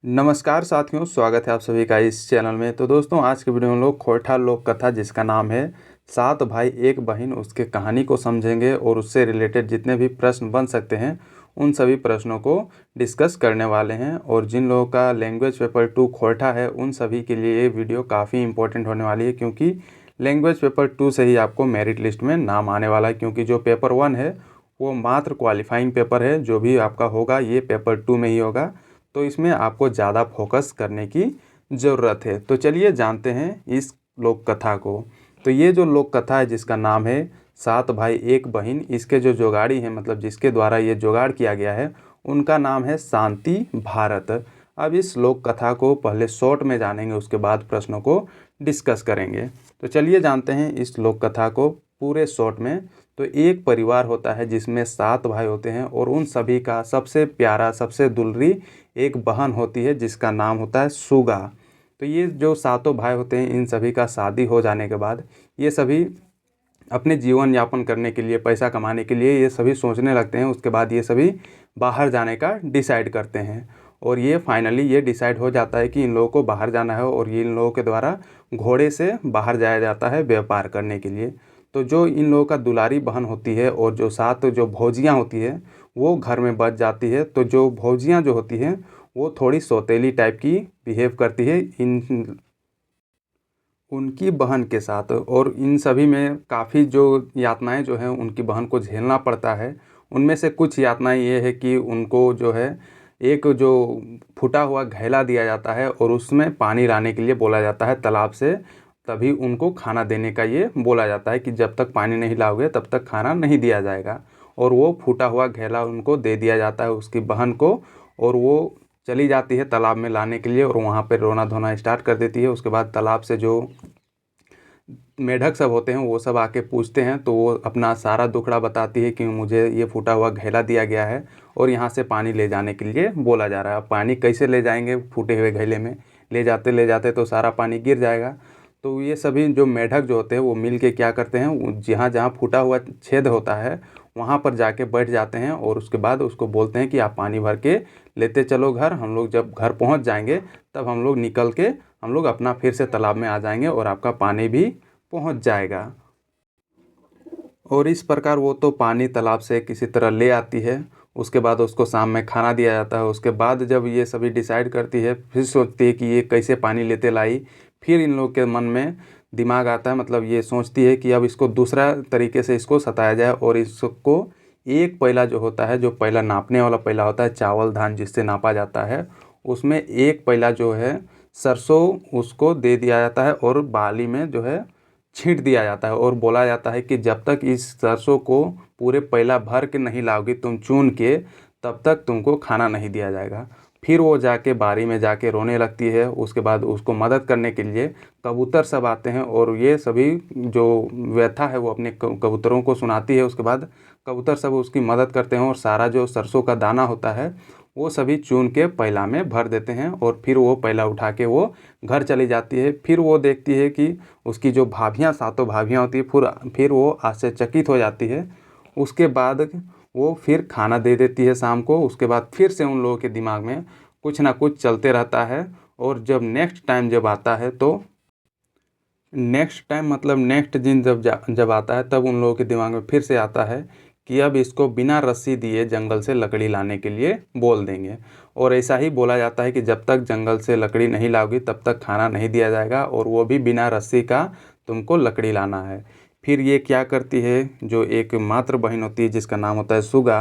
नमस्कार साथियों, स्वागत है आप सभी का इस चैनल में। तो दोस्तों, आज के वीडियो में हम लोग खोरठा लोक कथा जिसका नाम है सात भाई एक बहन, उसके कहानी को समझेंगे और उससे रिलेटेड जितने भी प्रश्न बन सकते हैं उन सभी प्रश्नों को डिस्कस करने वाले हैं। और जिन लोगों का लैंग्वेज पेपर 2 खोरठा है उन सभी के लिए ये वीडियो काफ़ी इंपॉर्टेंट होने वाली है, क्योंकि लैंग्वेज पेपर 2 से ही आपको मेरिट लिस्ट में नाम आने वाला है। क्योंकि जो पेपर 1 है वो मात्र क्वालिफाइंग पेपर है, जो भी आपका होगा ये पेपर 2 में ही होगा। तो इसमें आपको ज़्यादा फोकस करने की ज़रूरत है। तो चलिए जानते हैं इस लोक कथा को। तो ये जो लोक कथा है जिसका नाम है सात भाई एक बहन, इसके जो जुगाड़ी हैं, मतलब जिसके द्वारा ये जुगाड़ किया गया है, उनका नाम है शांति भारत। अब इस लोक कथा को पहले शॉर्ट में जानेंगे, उसके बाद प्रश्नों को डिस्कस करेंगे। तो चलिए जानते हैं इस लोक कथा को पूरे शॉर्ट में। तो एक परिवार होता है जिसमें सात भाई होते हैं और उन सभी का सबसे प्यारा, सबसे दुलरी एक बहन होती है जिसका नाम होता है सुगा। तो ये जो सातों भाई होते हैं, इन सभी का शादी हो जाने के बाद ये सभी अपने जीवन यापन करने के लिए, पैसा कमाने के लिए ये सभी सोचने लगते हैं। उसके बाद ये सभी बाहर जाने का डिसाइड करते हैं और ये फाइनली ये डिसाइड हो जाता है कि इन लोगों को बाहर जाना है और ये इन लोगों के द्वारा घोड़े से बाहर जाया जाता है व्यापार करने के लिए। तो जो इन लोगों का दुलारी बहन होती है और जो सात जो भौजियाँ होती है वो घर में बच जाती है। तो जो भौजियाँ जो होती हैं वो थोड़ी सौतेली टाइप की बिहेव करती है इन उनकी बहन के साथ, और इन सभी में काफ़ी जो यातनाएं जो हैं उनकी बहन को झेलना पड़ता है। उनमें से कुछ यातनाएं ये है कि उनको जो है एक जो फूटा हुआ घैला दिया जाता है और उसमें पानी लाने के लिए बोला जाता है तालाब से, तभी उनको खाना देने का ये बोला जाता है कि जब तक पानी नहीं लाओगे तब तक खाना नहीं दिया जाएगा। और वो फूटा हुआ घैला उनको दे दिया जाता है उसकी बहन को, और वो चली जाती है तालाब में लाने के लिए और वहाँ पर रोना धोना स्टार्ट कर देती है। उसके बाद तालाब से जो मेढक सब होते हैं वो सब आके पूछते हैं, तो वो अपना सारा दुखड़ा बताती है कि मुझे ये फूटा हुआ घैला दिया गया है और यहाँ से पानी ले जाने के लिए बोला जा रहा है। अब पानी कैसे ले जाएंगे फूटे हुए घैले में, ले जाते तो सारा पानी गिर जाएगा। तो ये सभी जो मेढक जो होते हैं वो मिल के क्या करते हैं, जहाँ जहाँ फूटा हुआ छेद होता है वहाँ पर जाके बैठ जाते हैं और उसके बाद उसको बोलते हैं कि आप पानी भर के लेते चलो घर। हम लोग जब घर पहुँच जाएंगे तब हम लोग निकल के हम लोग अपना फिर से तालाब में आ जाएंगे और आपका पानी भी पहुंच जाएगा। और इस प्रकार वो तो पानी तालाब से किसी तरह ले आती है। उसके बाद उसको शाम में खाना दिया जाता है। उसके बाद जब ये सभी डिसाइड करती है, फिर सोचती है कि ये कैसे पानी लेते लाई। फिर इन लोग के मन में दिमाग आता है, मतलब ये सोचती है कि अब इसको दूसरा तरीके से इसको सताया जाए और इसको एक पैला जो होता है, जो पैला नापने वाला पैला होता है, चावल धान जिससे नापा जाता है, उसमें एक पैला जो है सरसों उसको दे दिया जाता है और बाली में जो है छींट दिया जाता है और बोला जाता है कि जब तक इस सरसों को पूरे पैला भर के नहीं लाओगी तुम चून के, तब तक तुमको खाना नहीं दिया जाएगा। फिर वो जाके बारी में जाके रोने लगती है। उसके बाद उसको मदद करने के लिए कबूतर सब आते हैं और ये सभी जो व्यथा है वो अपने कबूतरों को सुनाती है। उसके बाद कबूतर सब उसकी मदद करते हैं और सारा जो सरसों का दाना होता है वो सभी चुन के पैला में भर देते हैं और फिर वो पैला उठा के वो घर चली जाती है। फिर वो देखती है कि उसकी जो भाभियाँ, सातों भाभियाँ होती है, फिर वो आश्चर्यचकित हो जाती है। उसके बाद वो फिर खाना दे देती है शाम को। उसके बाद फिर से उन लोगों के दिमाग में कुछ ना कुछ चलते रहता है। और जब नेक्स्ट टाइम जब आता है, तो नेक्स्ट टाइम मतलब नेक्स्ट दिन जब आता है, तब उन लोगों के दिमाग में फिर से आता है कि अब इसको बिना रस्सी दिए जंगल से लकड़ी लाने के लिए बोल देंगे। और ऐसा ही बोला जाता है कि जब तक जंगल से लकड़ी नहीं लाओगी तब तक खाना नहीं दिया जाएगा, और वो भी बिना रस्सी का तुमको लकड़ी लाना है। फिर ये क्या करती है, जो एक मात्र बहन होती है जिसका नाम होता है सुगा,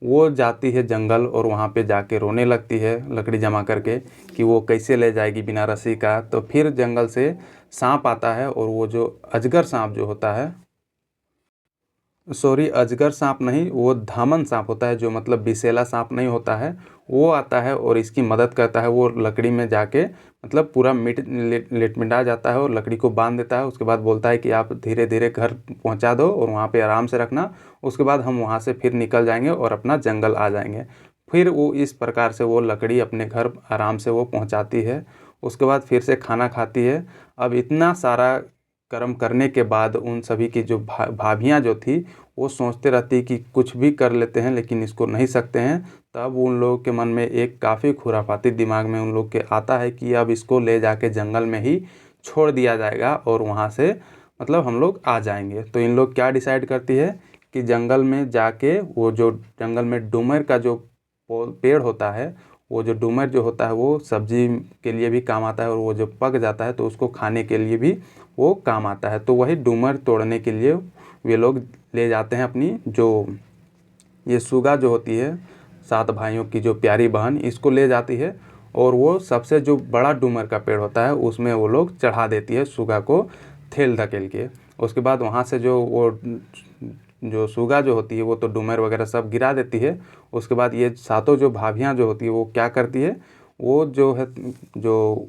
वो जाती है जंगल और वहाँ पे जाके रोने लगती है लकड़ी जमा करके कि वो कैसे ले जाएगी बिना रस्सी का। तो फिर जंगल से सांप आता है और वो जो अजगर सांप जो होता है, सॉरी अजगर सांप नहीं, वो धामन सांप होता है, जो मतलब विषैला सांप नहीं होता है, वो आता है और इसकी मदद करता है। वो लकड़ी में जाके मतलब पूरा लिटमिटा जाता है और लकड़ी को बांध देता है। उसके बाद बोलता है कि आप धीरे धीरे घर पहुंचा दो और वहाँ पे आराम से रखना, उसके बाद हम वहाँ से फिर निकल जाएंगे और अपना जंगल आ जाएंगे। फिर वो इस प्रकार से वो लकड़ी अपने घर आराम से वो पहुँचाती है। उसके बाद फिर से खाना खाती है। अब इतना सारा कर्म करने के बाद उन सभी की जो भाभियाँ जो थी वो सोचते रहती कि कुछ भी कर लेते हैं लेकिन इसको नहीं सकते हैं। तब उन लोगों के मन में एक काफ़ी खुराफाती दिमाग में उन लोग के आता है कि अब इसको ले जाके जंगल में ही छोड़ दिया जाएगा और वहाँ से मतलब हम लोग आ जाएंगे। तो इन लोग क्या डिसाइड करती है कि जंगल में जाके वो जो जंगल में डूमर का जो पेड़ होता है, वो जो डूमर जो होता है वो सब्जी के लिए भी काम आता है और वो जो पक जाता है तो उसको खाने के लिए भी वो काम आता है। तो वही डूमर तोड़ने के लिए वे लोग ले जाते हैं अपनी जो ये सुगा जो होती है, 7 भाइयों की जो प्यारी बहन, इसको ले जाती है और वो सबसे जो बड़ा डूमर का पेड़ होता है उसमें वो लोग चढ़ा देती है सुगा को ठेल धकेल के। उसके बाद वहाँ से जो सुगा जो होती है वो तो डूमर वगैरह सब गिरा देती है। उसके बाद ये 7 जो भाभियाँ जो होती है वो क्या करती है, वो जो है जो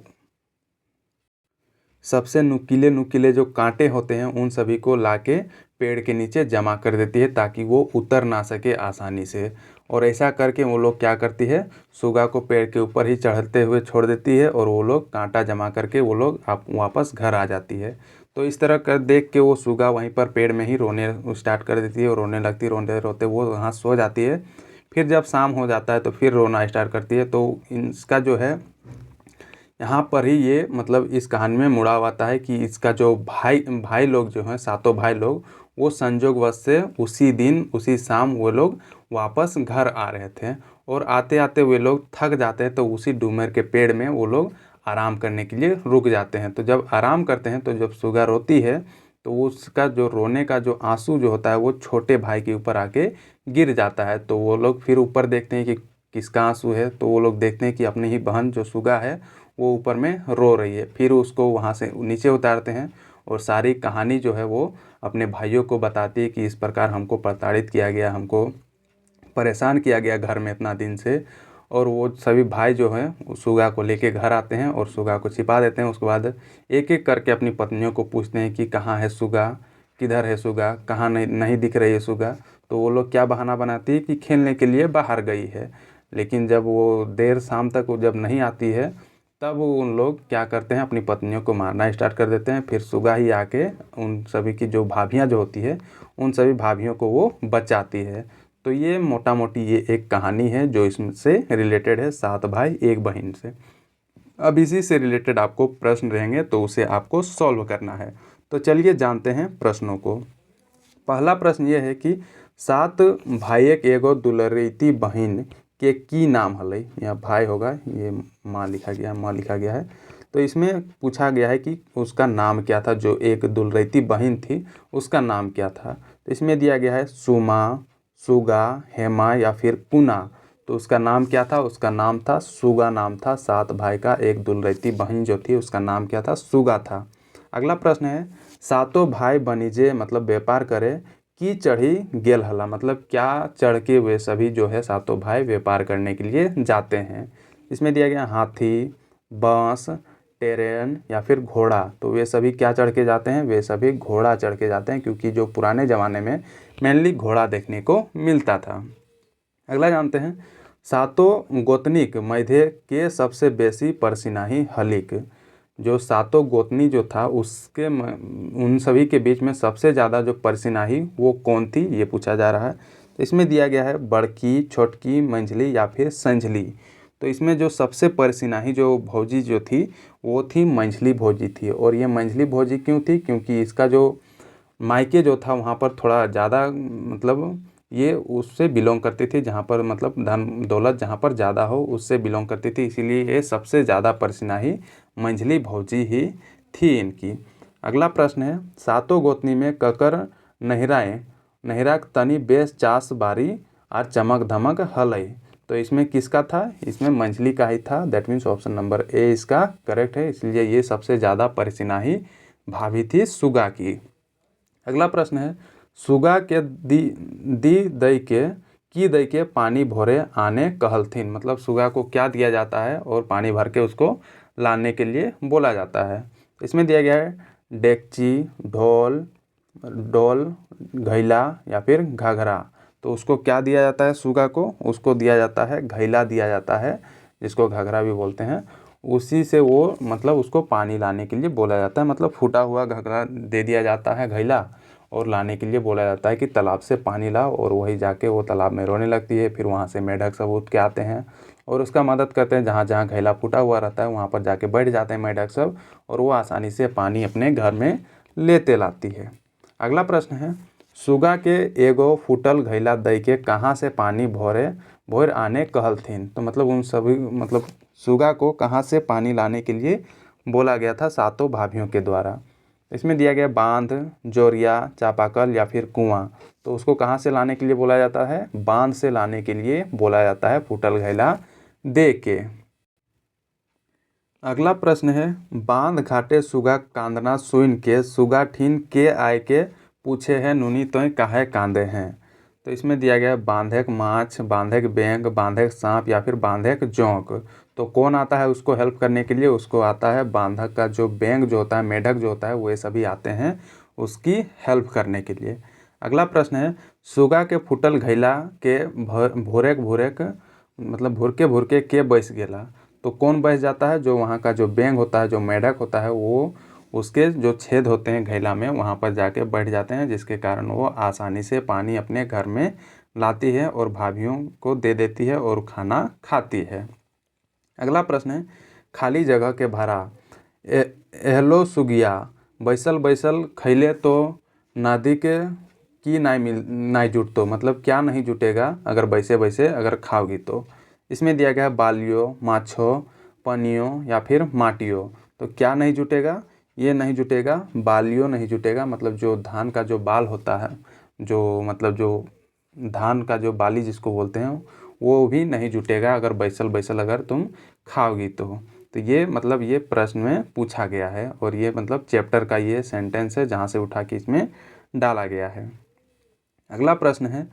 सबसे नुकीले नुकीले जो कांटे होते हैं उन सभी को लाके पेड़ के नीचे जमा कर देती है ताकि वो उतर ना सके आसानी से। और ऐसा करके वो लोग क्या करती है, सुगा को पेड़ के ऊपर ही चढ़ते हुए छोड़ देती है और वो लोग कांटा जमा करके वो लोग वापस घर आ जाती है। तो इस तरह कर देख के वो सुगा वहीं पर पेड़ में ही रोने स्टार्ट कर देती है और रोने लगती है। रोते रोते वो वहाँ सो जाती है। फिर जब शाम हो जाता है तो फिर रोना स्टार्ट करती है। तो इसका जो है यहाँ पर ही ये मतलब इस कहानी में मुड़ाव आता है कि इसका जो भाई लोग जो हैं, 7 भाई लोग, वो संजोगवश से उसी दिन उसी शाम वो लोग वापस घर आ रहे थे और आते आते वे लोग थक जाते हैं। तो उसी डूमर के पेड़ में वो लोग आराम करने के लिए रुक जाते हैं। तो जब आराम करते हैं तो जब सुगा रोती है तो उसका जो रोने का जो आंसू जो होता है वो छोटे भाई के ऊपर आके गिर जाता है। तो वो लोग फिर ऊपर देखते हैं कि किसका आंसू है। तो वो लोग देखते हैं कि अपनी ही बहन जो सुगा है वो ऊपर में रो रही है। फिर उसको वहाँ से नीचे उतारते हैं और सारी कहानी जो है वो अपने भाइयों को बताती है कि इस प्रकार हमको प्रताड़ित किया गया, हमको परेशान किया गया घर में इतना दिन से। और वो सभी भाई जो हैं सुगा को लेके घर आते हैं और सुगा को छिपा देते हैं। उसके बाद एक एक करके अपनी पत्नियों को पूछते हैं कि कहाँ है सुगा, किधर है सुगा, कहाँ नहीं दिख रही है सुगा। तो वो लोग क्या बहाना बनाती है कि खेलने के लिए बाहर गई है। लेकिन जब वो देर शाम तक वो जब नहीं आती है तब उन लोग क्या करते हैं, अपनी पत्नियों को मारना स्टार्ट कर देते हैं। फिर सुगा ही आके उन सभी की जो भाभियाँ जो होती है उन सभी भाभियों को वो बचाती है। तो ये मोटा मोटी ये एक कहानी है जो इससे रिलेटेड है 7 भाई एक बहन से। अब इसी से रिलेटेड आपको प्रश्न रहेंगे तो उसे आपको सॉल्व करना है। तो चलिए जानते हैं प्रश्नों को। पहला प्रश्न ये है कि 7 भाइयक एगो दुलरैती बहिन के की नाम हलै। यहाँ भाई होगा, ये माँ लिखा गया है। तो इसमें पूछा गया है कि उसका नाम क्या था, जो एक दुलरैती बहन थी उसका नाम क्या था। तो इसमें दिया गया है सुमा, सुगा, हेमा या फिर कुना। तो उसका नाम क्या था, उसका नाम था सुगा नाम था। 7 भाई का एक दुलरैती बहन जो थी उसका नाम क्या था, सुगा था। अगला प्रश्न है 7 भाई बनिजे मतलब व्यापार करे की चढ़ी गेल हला, मतलब क्या चढ़ के वे सभी जो है 7 भाई व्यापार करने के लिए जाते हैं। इसमें दिया गया हाथी, बांस, ट्रेन या फिर घोड़ा। तो वे सभी क्या चढ़ के जाते हैं, वे सभी घोड़ा चढ़ के जाते हैं क्योंकि जो पुराने ज़माने में मेनली घोड़ा देखने को मिलता था। अगला जानते हैं 7 गोतनीक मध्य के सबसे बेसी परसिनाही हलिक। जो 7 गोतनी जो था उसके उन सभी के बीच में सबसे ज़्यादा जो परसिनाही वो कौन थी, ये पूछा जा रहा है। तो इसमें दिया गया है बड़की, छोटकी, मंझली या फिर संझली। तो इसमें जो सबसे परसिनाही जो भौजी जो थी वो थी मंझली भौजी थी। और ये मंझली भौजी क्यों थी, क्योंकि इसका जो मायके जो था वहाँ पर थोड़ा ज़्यादा मतलब ये उससे बिलोंग करती थी, जहाँ पर मतलब धन दौलत जहाँ पर ज़्यादा हो उससे बिलोंग करती थी। इसीलिए ये सबसे ज़्यादा परसिनाही मंझली भौजी ही थी इनकी। अगला प्रश्न है 7 गोतनी में ककर नहिराक तनी बेस चास बारी और चमक धमक हलई। तो इसमें किसका था, इसमें मंझली का ही था। That means option number A इसका करेक्ट है। इसलिए ये सबसे ज़्यादा परसिनाही भाभी थी सुगा की। अगला प्रश्न है सुगा के दी दई के पानी भरे आने कहलथिन, मतलब सुगा को क्या दिया जाता है और पानी भर के उसको लाने के लिए बोला जाता है। इसमें दिया गया है डेगची, डोल, घैला या फिर घाघरा। तो उसको क्या दिया जाता है सुगा को, उसको दिया जाता है घैला दिया जाता है, जिसको घाघरा भी बोलते हैं। उसी से वो मतलब उसको पानी लाने के लिए बोला जाता है, मतलब फूटा हुआ घाघरा दे दिया जाता है घैला और लाने के लिए बोला जाता है कि तालाब से पानी लाओ, और वही जाके वो तालाब में रोने लगती है। फिर वहाँ से मेढक सब उठ के आते हैं और उसका मदद करते हैं। जहाँ जहाँ घैला फूटा हुआ रहता है वहाँ पर जाके बैठ जाते हैं मेढक सब, और वो आसानी से पानी अपने घर में लेते लाती है। अगला प्रश्न है, सुगा के एगो फूटल घैला दई के कहाँ से पानी भोर आने कहलथिन। तो मतलब उन सभी मतलब सुगा को कहाँ से पानी लाने के लिए बोला गया था सातों भाभियों के द्वारा। इसमें दिया गया बांध, जोरिया, चापाकल या फिर कुआं। तो उसको कहाँ से लाने के लिए बोला जाता है, बांध से लाने के लिए बोला जाता है फूटल घैला दे के। अगला प्रश्न है, बांध घाटे सुगा कांदना सुन के सुगा ठीन के आए के पूछे है नुनी तोय काहे कांदे हैं। तो इसमें दिया गया बांधेक माछ, बांधेक बेंग, बांधेक सांप या फिर बांधेक जोंक। तो कौन आता है उसको हेल्प करने के लिए, उसको आता है बांधक का जो बेंग जो होता है, मेढक जो होता है, वो सब आते हैं उसकी हेल्प करने के लिए। अगला प्रश्न है, सुगा के फुटल घैला के भोरेक मतलब भुरके भुरके के बैस गेला। तो कौन बैस जाता है, जो वहाँ का जो बेंग होता है, जो मेढक होता है, वो उसके जो छेद होते हैं घैला में वहाँ पर जाके बैठ जाते हैं, जिसके कारण वो आसानी से पानी अपने घर में लाती है और भाभियों को दे देती है और खाना खाती है। अगला प्रश्न है, खाली जगह के भरा एहलो सुगिया बैसल बैसल खैले तो नादी के की नाई जुटतो। मतलब क्या नहीं जुटेगा अगर बैसे बैसे अगर खाओगी तो। इसमें दिया गया है बालियो, माछो, पनियो या फिर माटियो। तो क्या नहीं जुटेगा, ये नहीं जुटेगा, बालियो नहीं जुटेगा। मतलब जो धान का जो बाल होता है, जो मतलब जो धान का जो बाली जिसको बोलते हैं, वो भी नहीं जुटेगा अगर बैसल बैसल अगर तुम खाओगी तो ये मतलब ये प्रश्न में पूछा गया है, और ये मतलब चैप्टर का ये सेंटेंस है जहाँ से उठा के इसमें डाला गया है। अगला प्रश्न है,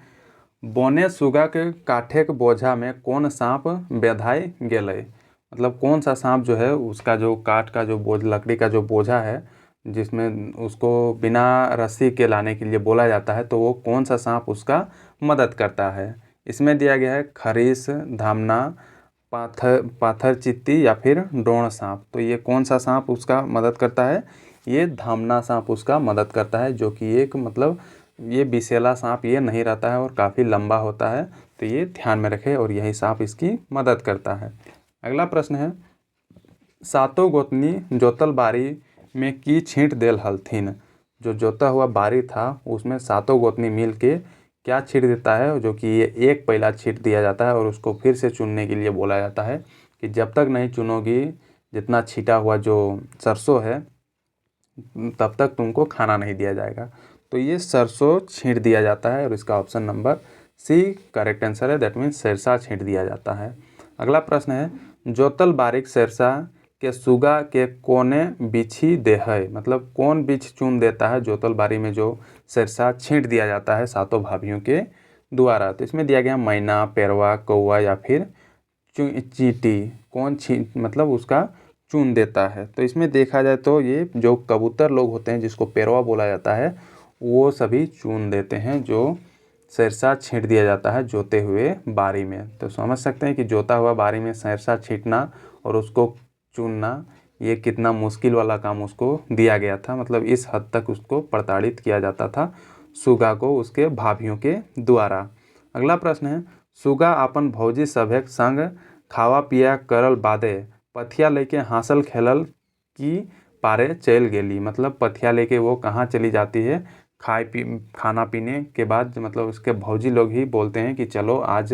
बोने सुगा के काठे के बोझा में कौन सांप बेधाई गेलय। मतलब कौन सा सांप जो है उसका जो काठ का जो बोझ, लकड़ी का जो बोझा है जिसमें उसको बिना रस्सी के लाने के लिए बोला जाता है, तो वो कौन सा सांप उसका मदद करता है। इसमें दिया गया है खरीस, धामना, पाथर चित्ती या फिर डोण सांप। तो ये कौन सा सांप उसका मदद करता है, ये धामना सांप उसका मदद करता है, जो कि एक मतलब ये विषैला सांप ये नहीं रहता है और काफ़ी लंबा होता है। तो ये ध्यान में रखें और यही सांप इसकी मदद करता है। अगला प्रश्न है, सातों गोतनी जोतल बारी में की छींट देल हलथिन। जो जोता हुआ बारी था उसमें सातों गोतनी मिल के क्या छींट देता है, जो कि ये एक पहला छींट दिया जाता है और उसको फिर से चुनने के लिए बोला जाता है कि जब तक नहीं चुनोगी जितना छीटा हुआ जो सरसों है तब तक तुमको खाना नहीं दिया जाएगा। तो ये सरसों छींट दिया जाता है और इसका option number C correct answer है, दैट मीन्स सरसा छींट दिया जाता है। अगला प्रश्न है, जोतल बारीक सरसा के सुगा के कोने बिछी दे है। मतलब कौन बिछ चुन देता है जोतल बारी में जो सरसा छींट दिया जाता है सातों भाभियों के द्वारा। तो इसमें दिया गया मैना, पेरवा, कौवा या फिर चींटी। कौन मतलब उसका चुन देता है। तो इसमें देखा जाए तो ये जो कबूतर लोग होते हैं जिसको पेरवा बोला जाता है, वो सभी चुन देते हैं जो सरसा छींट दिया जाता है जोते हुए बारी में। तो समझ सकते हैं कि जोता हुआ बारी में सरसा छींटना और उसको चुनना ये कितना मुश्किल वाला काम उसको दिया गया था। मतलब इस हद तक उसको प्रताड़ित किया जाता था सुगा को उसके भाभियों के द्वारा। अगला प्रश्न है, सुगा अपन भौजी सभे संग खावा पिया करल बादे पथिया लेके हासिल खेलल की पारे चल गेली। मतलब पथिया लेके वो कहाँ चली जाती है, खाना पीने के बाद मतलब उसके भौजी लोग ही बोलते हैं कि चलो आज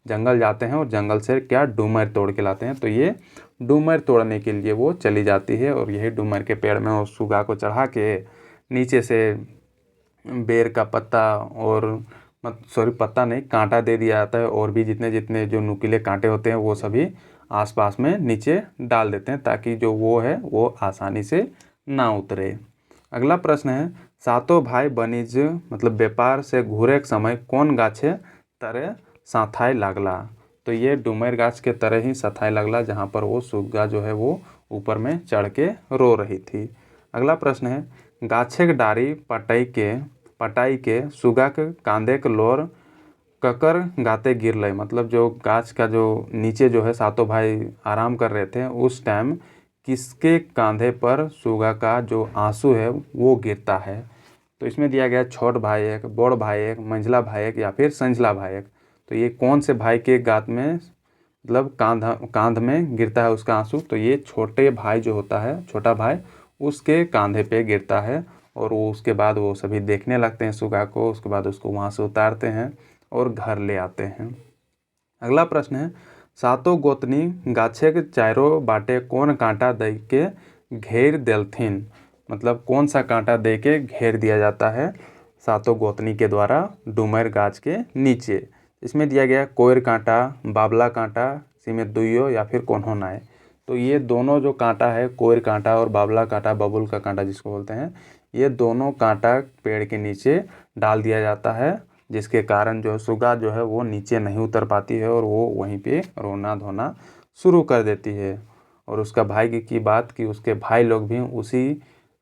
जंगल जाते हैं और जंगल से क्या डूमर तोड़ के लाते हैं। तो ये डूमर तोड़ने के लिए वो चली जाती है और यही डूमर के पेड़ में वो सुगा को चढ़ा के नीचे से बेर का पत्ता और पत्ता नहीं, कांटा दे दिया जाता है, और भी जितने जितने जो नुकीले कांटे होते हैं वो सभी आसपास में नीचे डाल देते हैं ताकि जो वो है वो आसानी से ना उतरे। अगला प्रश्न है, सातों भाई बनिज मतलब व्यापार से घूरे के समय कौन गाछे तरह साथाई लागला। तो ये डूमर गाछ के तरह ही साथाई लागला, जहाँ पर वो सुग्गा जो है वो ऊपर में चढ़ के रो रही थी। अगला प्रश्न है, गाछे के डारी पटाई के सुगा के कांधे के लोर ककर गाते गिरले। मतलब जो गाछ का जो नीचे जो है सातों भाई आराम कर रहे थे उस टाइम किसके कांधे पर सुगा का जो आंसू है वो गिरता है। तो इसमें दिया गया छोट भाई एक, बड़ भाई एक, मंझला भाई एक या फिर संझला भाई एक। तो ये कौन से भाई के गात में मतलब कांध में गिरता है उसका आंसू? तो ये छोटे भाई जो होता है, छोटा भाई, उसके कांधे पे गिरता है और वो उसके बाद वो सभी देखने लगते हैं सुगा को। उसके बाद उसको वहाँ से उतारते हैं और घर ले आते हैं। अगला प्रश्न है, सातों गोतनी गाछे के चारों बाटे कौन कांटा दे के घेर देलथिन? मतलब कौन सा कांटा दे के घेर दिया जाता है सातों गोतनी के द्वारा डूमर गाछ के नीचे? इसमें दिया गया कोयर कांटा, बाबला कांटा, सीमे दुइयो या फिर कोन्हो नाय। तो ये दोनों जो कांटा है, कोयर कांटा और बाबला कांटा, बबुल का कांटा जिसको बोलते हैं, ये दोनों कांटा पेड़ के नीचे डाल दिया जाता है, जिसके कारण जो सुगा जो है वो नीचे नहीं उतर पाती है और वो वहीं पे रोना धोना शुरू कर देती है। और उसका भाई की बात कि उसके भाई लोग भी उसी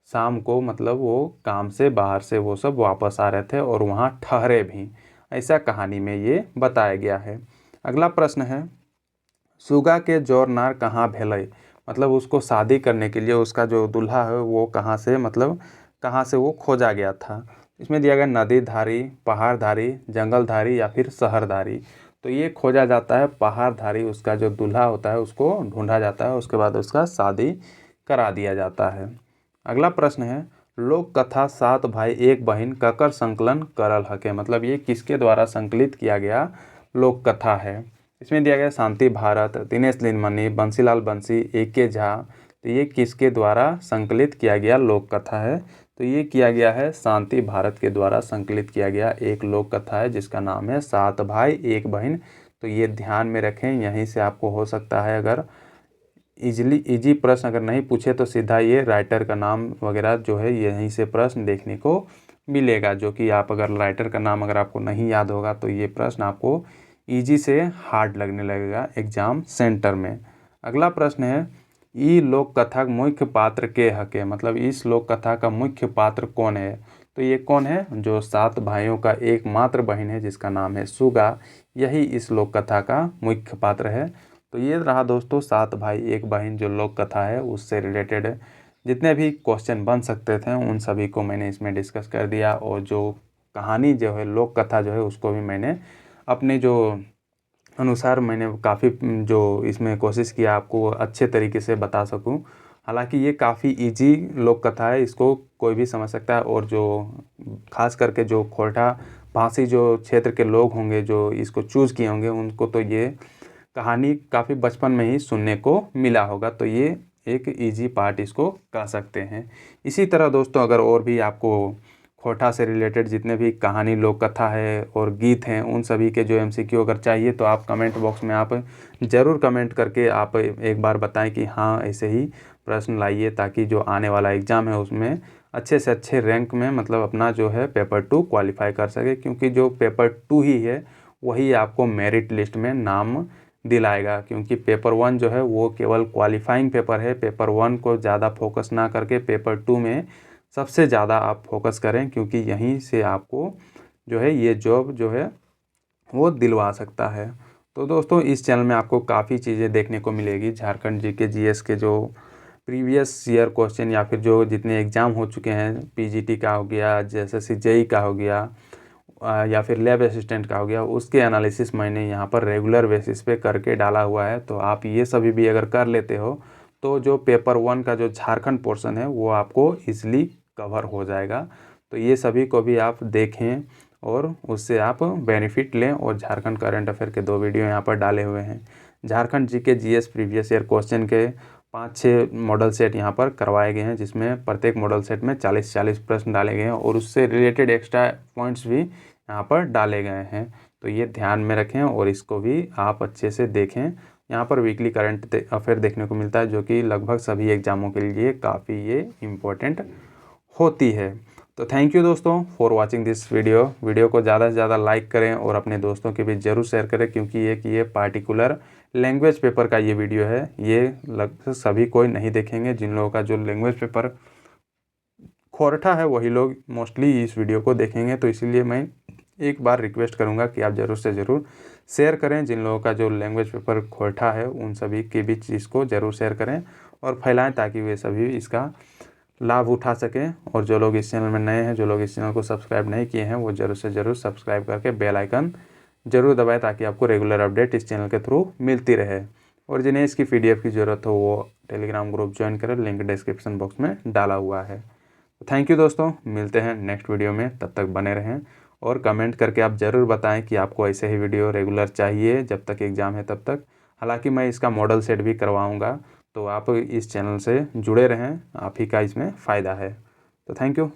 शाम को मतलब वो काम से बाहर से वो सब वापस आ रहे थे और वहाँ ठहरे भी, ऐसा कहानी में ये बताया गया है। अगला प्रश्न है, सुगा के जोर नार कहाँ भेलई? मतलब उसको शादी करने के लिए उसका जो दूल्हा है वो कहाँ से, मतलब कहाँ से वो खोजा गया था? इसमें दिया गया नदी धारी, पहाड़ धारी, जंगल धारी या फिर शहर धारी। तो ये खोजा जाता है पहाड़ धारी, उसका जो दूल्हा होता है उसको ढूंढा जाता है, उसके बाद उसका शादी करा दिया जाता है। अगला प्रश्न है, लोक कथा सात भाई एक बहन ककर संकलन करल हके? मतलब ये किसके द्वारा संकलित किया गया लोक कथा है? इसमें दिया गया शांति भारत, दिनेश लीलमणि, बंसीलाल बंसी, ए.के. झा। तो ये किसके द्वारा संकलित किया गया लोक कथा है? तो ये किया गया है शांति भारत के द्वारा संकलित किया गया एक लोक कथा है जिसका नाम है सात भाई एक बहन। तो ये ध्यान में रखें, यहीं से आपको हो सकता है अगर इजी प्रश्न अगर नहीं पूछे तो सीधा ये राइटर का नाम वगैरह जो है यहीं से प्रश्न देखने को मिलेगा, जो कि आप अगर राइटर का नाम अगर आपको नहीं याद होगा तो ये प्रश्न आपको इजी से हार्ड लगने लगेगा एग्जाम सेंटर में। अगला प्रश्न है, ई लोक कथा का मुख्य पात्र के हके? मतलब इस लोक कथा का मुख्य पात्र कौन है? तो ये कौन है? जो सात भाइयों का एकमात्र बहन है जिसका नाम है सुगा, यही इस लोक कथा का मुख्य पात्र है। तो ये रहा दोस्तों सात भाई एक बहन जो लोक कथा है, उससे रिलेटेड जितने भी क्वेश्चन बन सकते थे उन सभी को मैंने इसमें डिस्कस कर दिया। और जो कहानी जो है लोक कथा जो है उसको भी मैंने अपने जो अनुसार मैंने काफ़ी जो इसमें कोशिश किया आपको अच्छे तरीके से बता सकूं। हालांकि ये काफ़ी इजी लोक कथा है, इसको कोई भी समझ सकता है। और जो खास करके जो खोरठा भाषी जो क्षेत्र के लोग होंगे जो इसको चूज़ किए होंगे उनको तो ये कहानी काफ़ी बचपन में ही सुनने को मिला होगा। तो ये एक इजी पार्ट इसको कह सकते हैं। इसी तरह दोस्तों अगर और भी आपको खोटा से रिलेटेड जितने भी कहानी लोक कथा है और गीत हैं उन सभी के जो एमसीक्यू अगर चाहिए तो आप कमेंट बॉक्स में आप ज़रूर कमेंट करके आप एक बार बताएं कि हाँ ऐसे ही प्रश्न लाइए, ताकि जो आने वाला एग्ज़ाम है उसमें अच्छे से अच्छे रैंक में मतलब अपना जो है पेपर 2 क्वालिफाई कर सके। क्योंकि जो पेपर 2 ही है वही आपको मेरिट लिस्ट में नाम दिलाएगा, क्योंकि पेपर 1 जो है वो केवल क्वालिफाइंग पेपर है। पेपर 1 को ज़्यादा फोकस ना करके पेपर 2 में सबसे ज़्यादा आप फोकस करें, क्योंकि यहीं से आपको जो है ये जॉब जो है वो दिलवा सकता है। तो दोस्तों इस चैनल में आपको काफ़ी चीज़ें देखने को मिलेगी, झारखंड जीके जीएस के जो प्रीवियस ईयर क्वेश्चन या फिर जो जितने एग्ज़ाम हो चुके हैं, पीजीटी का हो गया, जैसे जेई का हो गया या फिर लैब असिस्टेंट का हो गया, उसके एनालिसिस मैंने यहाँ पर रेगुलर बेसिस पे करके डाला हुआ है। तो आप ये सभी भी अगर कर लेते हो तो जो पेपर 1 का जो झारखंड पोर्शन है वो आपको ईजिली कवर हो जाएगा। तो ये सभी को भी आप देखें और उससे आप बेनिफिट लें। और झारखंड करंट अफेयर के 2 वीडियो यहाँ पर डाले हुए हैं। Jharkhand GK GS previous year question के 5-6 मॉडल सेट यहाँ पर करवाए गए हैं, जिसमें प्रत्येक मॉडल सेट में 40-40 प्रश्न डाले गए हैं और उससे रिलेटेड एक्स्ट्रा पॉइंट्स भी यहाँ पर डाले गए हैं। तो ये ध्यान में रखें और इसको भी आप अच्छे से देखें। यहाँ पर वीकली करंट अफेयर देखने को मिलता है जो कि लगभग सभी एग्ज़ामों के लिए काफ़ी ये इम्पोर्टेंट होती है। तो थैंक यू दोस्तों फॉर वाचिंग दिस वीडियो को ज़्यादा से ज़्यादा लाइक करें और अपने दोस्तों के बीच ज़रूर शेयर करें, क्योंकि ये पार्टिकुलर लैंग्वेज पेपर का ये वीडियो है, ये लगभग सभी कोई नहीं देखेंगे। जिन लोगों का जो लैंग्वेज पेपर खोरठा है वही लोग मोस्टली इस वीडियो को देखेंगे। तो इसीलिए मैं एक बार रिक्वेस्ट करूंगा कि आप ज़रूर से ज़रूर शेयर करें। जिन लोगों का जो लैंग्वेज पेपर खोरठा है उन सभी के बीच इसको ज़रूर शेयर करें और फैलाएं, ताकि वे सभी इसका लाभ उठा सकें। और जो लोग इस चैनल में नए हैं, जो लोग इस चैनल को सब्सक्राइब नहीं किए हैं, वो ज़रूर से ज़रूर सब्सक्राइब करके बेल आइकन ज़रूर दबाएं, ताकि आपको रेगुलर अपडेट इस चैनल के थ्रू मिलती रहे। और जिन्हें इसकी PDF की ज़रूरत हो वो टेलीग्राम ग्रुप ज्वाइन करें, लिंक डिस्क्रिप्शन बॉक्स में डाला हुआ है। थैंक यू दोस्तों, मिलते हैं नेक्स्ट वीडियो में, तब तक बने रहें और कमेंट करके आप ज़रूर बताएं कि आपको ऐसे ही वीडियो रेगुलर चाहिए जब तक एग्ज़ाम है तब तक। हालांकि मैं इसका मॉडल सेट भी करवाऊंगा, तो आप इस चैनल से जुड़े रहें, आप ही का इसमें फ़ायदा है। तो थैंक यू।